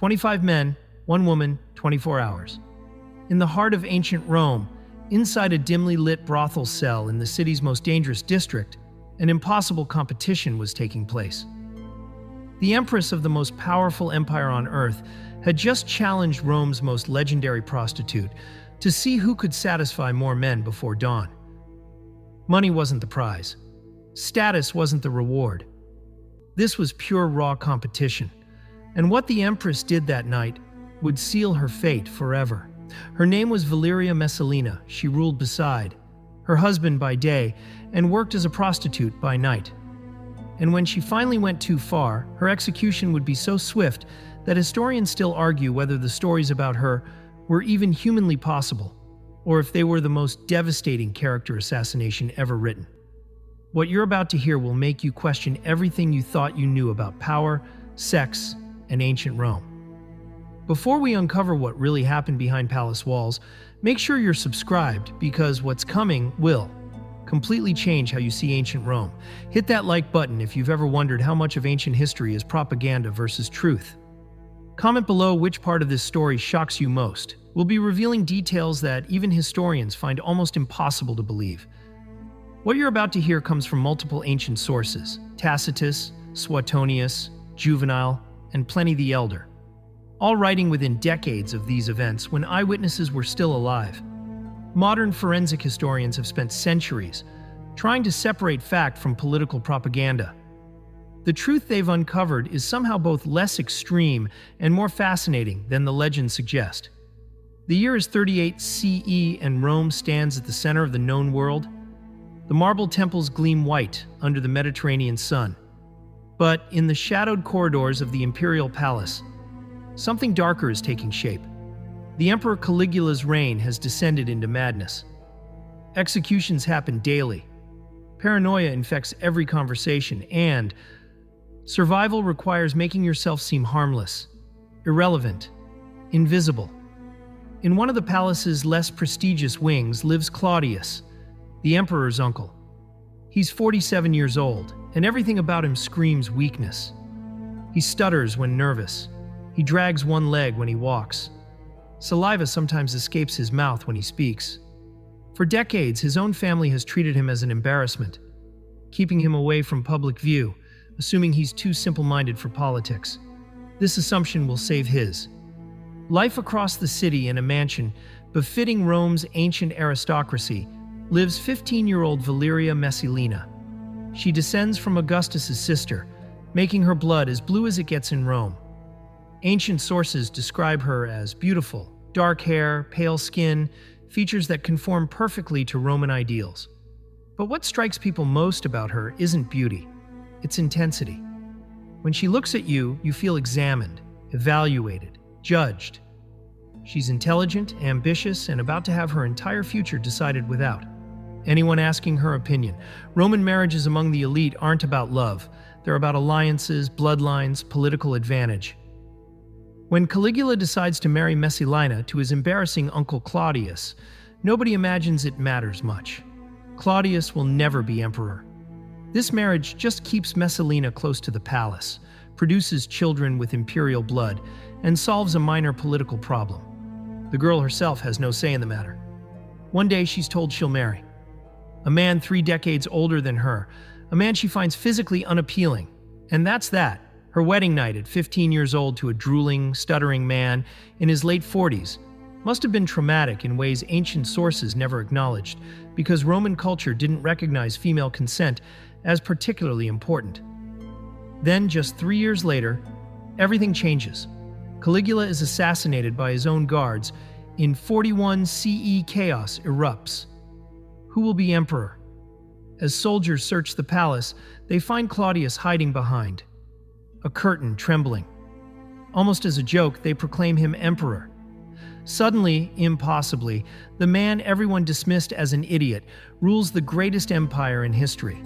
25 men, 1 woman, 24 hours. In the heart of ancient Rome, inside a dimly lit brothel cell in the city's most dangerous district, an impossible competition was taking place. The empress of the most powerful empire on earth had just challenged Rome's most legendary prostitute to see who could satisfy more men before dawn. Money wasn't the prize. Status wasn't the reward. This was pure raw competition, and what the empress did that night would seal her fate forever. Her name was Valeria Messalina. She ruled beside her husband by day and worked as a prostitute by night. And when she finally went too far, her execution would be so swift that historians still argue whether the stories about her were even humanly possible, or if they were the most devastating character assassination ever written. What you're about to hear will make you question everything you thought you knew about power, sex, and ancient Rome. Before we uncover what really happened behind palace walls, make sure you're subscribed, because what's coming will completely change how you see ancient Rome. Hit that like button if you've ever wondered how much of ancient history is propaganda versus truth. Comment below which part of this story shocks you most. We'll be revealing details that even historians find almost impossible to believe. What you're about to hear comes from multiple ancient sources: Tacitus, Suetonius, Juvenal, and Pliny the Elder, all writing within decades of these events when eyewitnesses were still alive. Modern forensic historians have spent centuries trying to separate fact from political propaganda. The truth they've uncovered is somehow both less extreme and more fascinating than the legends suggest. The year is 38 CE and Rome stands at the center of the known world. The marble temples gleam white under the Mediterranean sun. But in the shadowed corridors of the imperial palace, something darker is taking shape. The Emperor Caligula's reign has descended into madness. Executions happen daily. Paranoia infects every conversation, and survival requires making yourself seem harmless, irrelevant, invisible. In one of the palace's less prestigious wings lives Claudius, the emperor's uncle. He's 47 years old, and everything about him screams weakness. He stutters when nervous. He drags one leg when he walks. Saliva sometimes escapes his mouth when he speaks. For decades, his own family has treated him as an embarrassment, keeping him away from public view, assuming he's too simple-minded for politics. This assumption will save his life. Across the city in a mansion befitting Rome's ancient aristocracy lives 15-year-old Valeria Messalina. She descends from Augustus's sister, making her blood as blue as it gets in Rome. Ancient sources describe her as beautiful, dark hair, pale skin, features that conform perfectly to Roman ideals. But what strikes people most about her isn't beauty, it's intensity. When she looks at you, you feel examined, evaluated, judged. She's intelligent, ambitious, and about to have her entire future decided without anyone asking her opinion. Roman marriages among the elite aren't about love. They're about alliances, bloodlines, political advantage. When Caligula decides to marry Messalina to his embarrassing uncle Claudius, nobody imagines it matters much. Claudius will never be emperor. This marriage just keeps Messalina close to the palace, produces children with imperial blood, and solves a minor political problem. The girl herself has no say in the matter. One day she's told she'll marry a man 3 decades older than her, a man she finds physically unappealing. And that's that. Her wedding night at 15 years old to a drooling, stuttering man in his late 40s must have been traumatic in ways ancient sources never acknowledged, because Roman culture didn't recognize female consent as particularly important. Then, just 3 years later, everything changes. Caligula is assassinated by his own guards. In 41 CE, chaos erupts. Who will be emperor? As soldiers search the palace, they find Claudius hiding behind a curtain, trembling. Almost as a joke, they proclaim him emperor. Suddenly, impossibly, the man everyone dismissed as an idiot rules the greatest empire in history.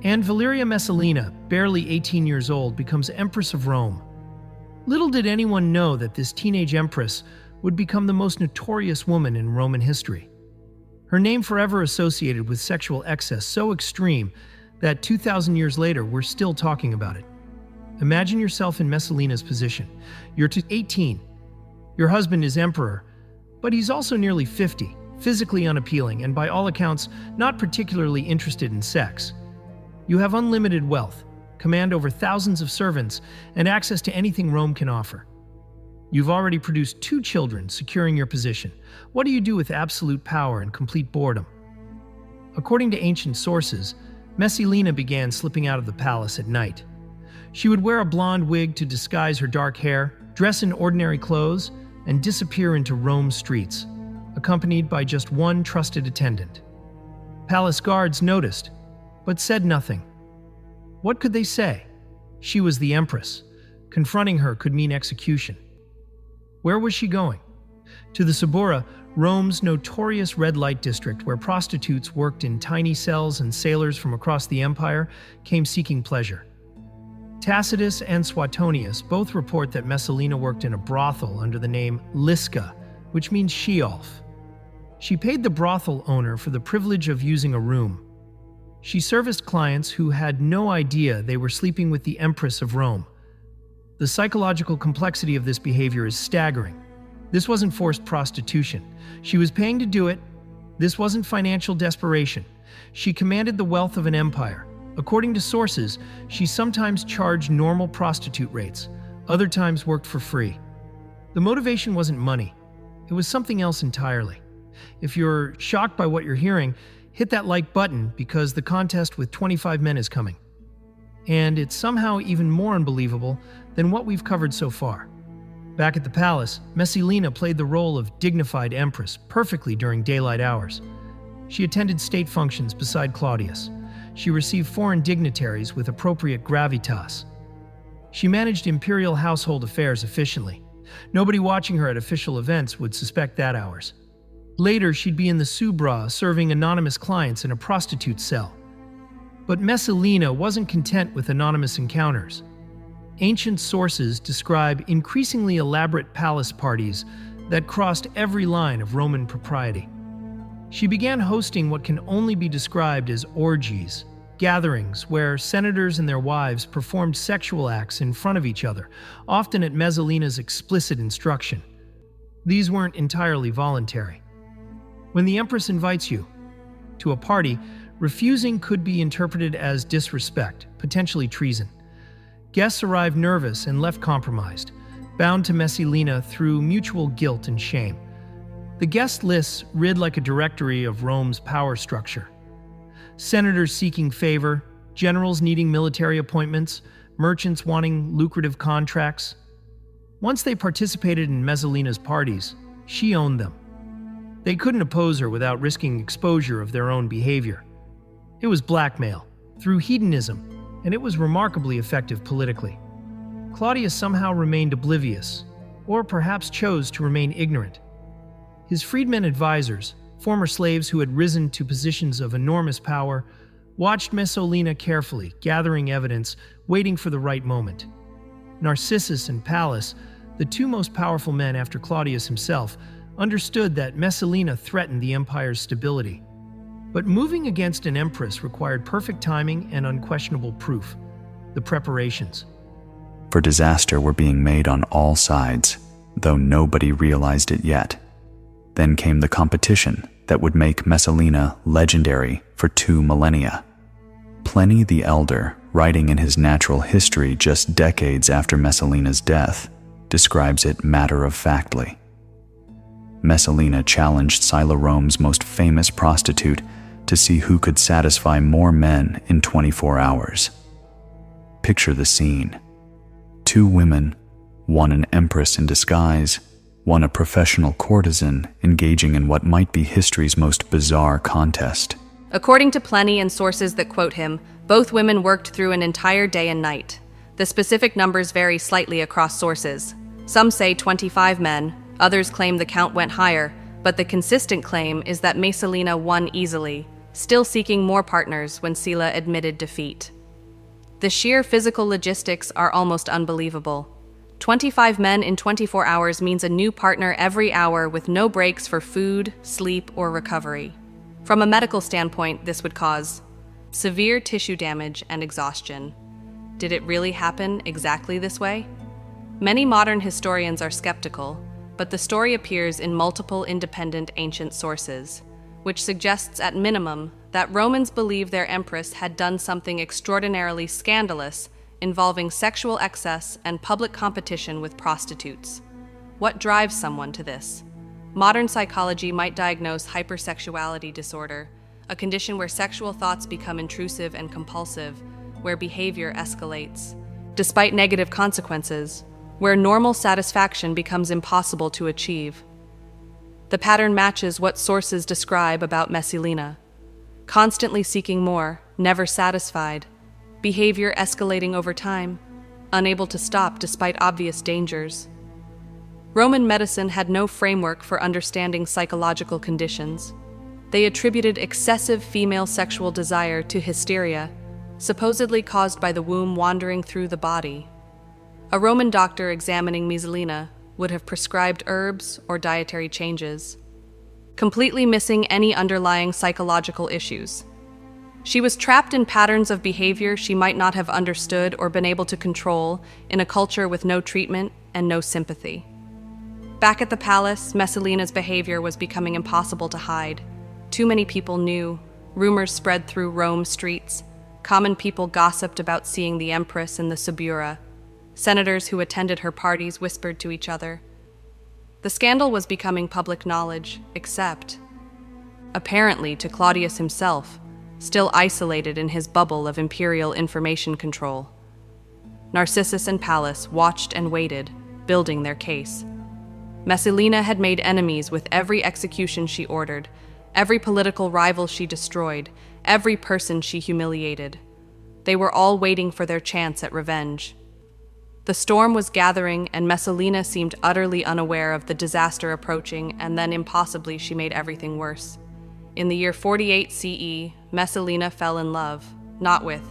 And Valeria Messalina, barely 18 years old, becomes Empress of Rome. Little did anyone know that this teenage empress would become the most notorious woman in Roman history. Her name forever associated with sexual excess so extreme that 2,000 years later we're still talking about it. Imagine yourself in Messalina's position. You're 18. Your husband is emperor, but he's also nearly 50, physically unappealing, and by all accounts, not particularly interested in sex. You have unlimited wealth, command over thousands of servants, and access to anything Rome can offer. You've already produced 2 children, securing your position. What do you do with absolute power and complete boredom? According to ancient sources, Messalina began slipping out of the palace at night. She would wear a blonde wig to disguise her dark hair, dress in ordinary clothes, and disappear into Rome's streets, accompanied by just one trusted attendant. Palace guards noticed, but said nothing. What could they say? She was the empress. Confronting her could mean execution. Where was she going? To the Suburra, Rome's notorious red light district, where prostitutes worked in tiny cells and sailors from across the empire came seeking pleasure. Tacitus and Suetonius both report that Messalina worked in a brothel under the name Liska, which means she-olf. She paid the brothel owner for the privilege of using a room. She serviced clients who had no idea they were sleeping with the Empress of Rome. The psychological complexity of this behavior is staggering. This wasn't forced prostitution. She was paying to do it. This wasn't financial desperation. She commanded the wealth of an empire. According to sources, she sometimes charged normal prostitute rates, other times worked for free. The motivation wasn't money. It was something else entirely. If you're shocked by what you're hearing, hit that like button because the contest with 25 men is coming. And it's somehow even more unbelievable than what we've covered so far. Back at the palace, Messalina played the role of dignified empress perfectly during daylight hours. She attended state functions beside Claudius. She received foreign dignitaries with appropriate gravitas. She managed imperial household affairs efficiently. Nobody watching her at official events would suspect that hours. Later, she'd be in the Suburra serving anonymous clients in a prostitute cell. But Messalina wasn't content with anonymous encounters. Ancient sources describe increasingly elaborate palace parties that crossed every line of Roman propriety. She began hosting what can only be described as orgies, gatherings where senators and their wives performed sexual acts in front of each other, often at Messalina's explicit instruction. These weren't entirely voluntary. When the empress invites you to a party, refusing could be interpreted as disrespect, potentially treason. Guests arrived nervous and left compromised, bound to Messalina through mutual guilt and shame. The guest lists read like a directory of Rome's power structure. Senators seeking favor, generals needing military appointments, merchants wanting lucrative contracts. Once they participated in Messalina's parties, she owned them. They couldn't oppose her without risking exposure of their own behavior. It was blackmail, through hedonism, and it was remarkably effective politically. Claudius somehow remained oblivious, or perhaps chose to remain ignorant. His freedmen advisors, former slaves who had risen to positions of enormous power, watched Messalina carefully, gathering evidence, waiting for the right moment. Narcissus and Pallas, the 2 most powerful men after Claudius himself, understood that Messalina threatened the empire's stability. But moving against an empress required perfect timing and unquestionable proof: the preparations. For disaster were being made on all sides, though nobody realized it yet. Then came the competition that would make Messalina legendary for 2 millennia. Pliny the Elder, writing in his natural history just decades after Messalina's death, describes it matter-of-factly. Messalina challenged Sila, Rome's most famous prostitute, to see who could satisfy more men in 24 hours. Picture the scene. 2 women, one an empress in disguise, one a professional courtesan engaging in what might be history's most bizarre contest. According to Pliny and sources that quote him, both women worked through an entire day and night. The specific numbers vary slightly across sources. Some say 25 men, others claim the count went higher, but the consistent claim is that Messalina won easily, still seeking more partners when Sila admitted defeat. The sheer physical logistics are almost unbelievable. 25 men in 24 hours means a new partner every hour with no breaks for food, sleep, or recovery. From a medical standpoint, this would cause severe tissue damage and exhaustion. Did it really happen exactly this way? Many modern historians are skeptical, but the story appears in multiple independent ancient sources, which suggests at minimum that Romans believed their empress had done something extraordinarily scandalous involving sexual excess and public competition with prostitutes. What drives someone to this? Modern psychology might diagnose hypersexuality disorder, a condition where sexual thoughts become intrusive and compulsive, where behavior escalates. Despite negative consequences, where normal satisfaction becomes impossible to achieve. The pattern matches what sources describe about Messalina. Constantly seeking more, never satisfied, behavior escalating over time, unable to stop despite obvious dangers. Roman medicine had no framework for understanding psychological conditions. They attributed excessive female sexual desire to hysteria, supposedly caused by the womb wandering through the body. A Roman doctor examining Messalina would have prescribed herbs or dietary changes, completely missing any underlying psychological issues. She was trapped in patterns of behavior she might not have understood or been able to control in a culture with no treatment and no sympathy. Back at the palace, Messalina's behavior was becoming impossible to hide. Too many people knew. Rumors spread through Rome streets. Common people gossiped about seeing the empress in the Subura. Senators who attended her parties whispered to each other. The scandal was becoming public knowledge, except, apparently, to Claudius himself, still isolated in his bubble of imperial information control. Narcissus and Pallas watched and waited, building their case. Messalina had made enemies with every execution she ordered, every political rival she destroyed, every person she humiliated. They were all waiting for their chance at revenge. The storm was gathering, and Messalina seemed utterly unaware of the disaster approaching, and then impossibly she made everything worse. In the year 48 CE, Messalina fell in love, not with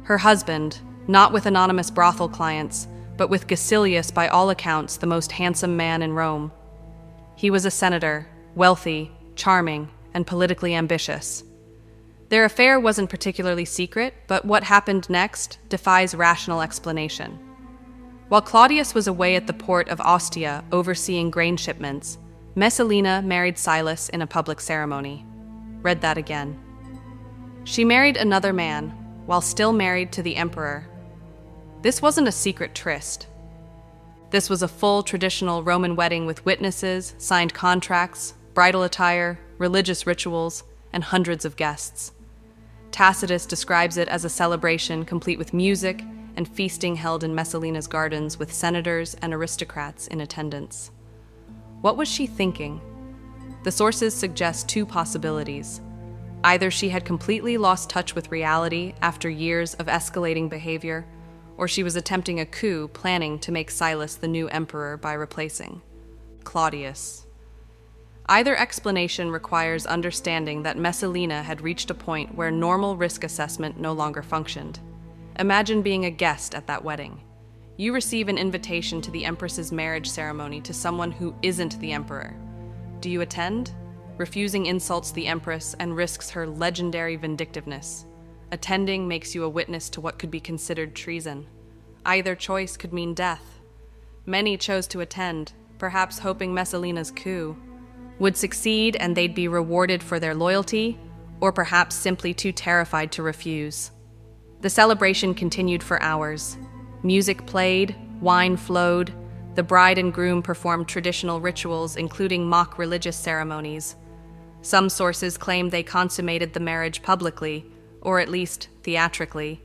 her husband, not with anonymous brothel clients, but with Gacilius, by all accounts, the most handsome man in Rome. He was a senator, wealthy, charming, and politically ambitious. Their affair wasn't particularly secret, but what happened next defies rational explanation. While Claudius was away at the port of Ostia overseeing grain shipments, Messalina married Silas in a public ceremony. Read that again. She married another man, while still married to the emperor. This wasn't a secret tryst. This was a full traditional Roman wedding with witnesses, signed contracts, bridal attire, religious rituals, and hundreds of guests. Tacitus describes it as a celebration complete with music and feasting held in Messalina's gardens with senators and aristocrats in attendance. What was she thinking? The sources suggest two possibilities. Either she had completely lost touch with reality after years of escalating behavior, or she was attempting a coup planning to make Silas the new emperor by replacing Claudius. Either explanation requires understanding that Messalina had reached a point where normal risk assessment no longer functioned. Imagine being a guest at that wedding. You receive an invitation to the empress's marriage ceremony to someone who isn't the emperor. Do you attend? Refusing insults the empress and risks her legendary vindictiveness. Attending makes you a witness to what could be considered treason. Either choice could mean death. Many chose to attend, perhaps hoping Messalina's coup would succeed and they'd be rewarded for their loyalty, or perhaps simply too terrified to refuse. The celebration continued for hours. Music played, wine flowed, the bride and groom performed traditional rituals, including mock religious ceremonies. Some sources claim they consummated the marriage publicly, or at least theatrically,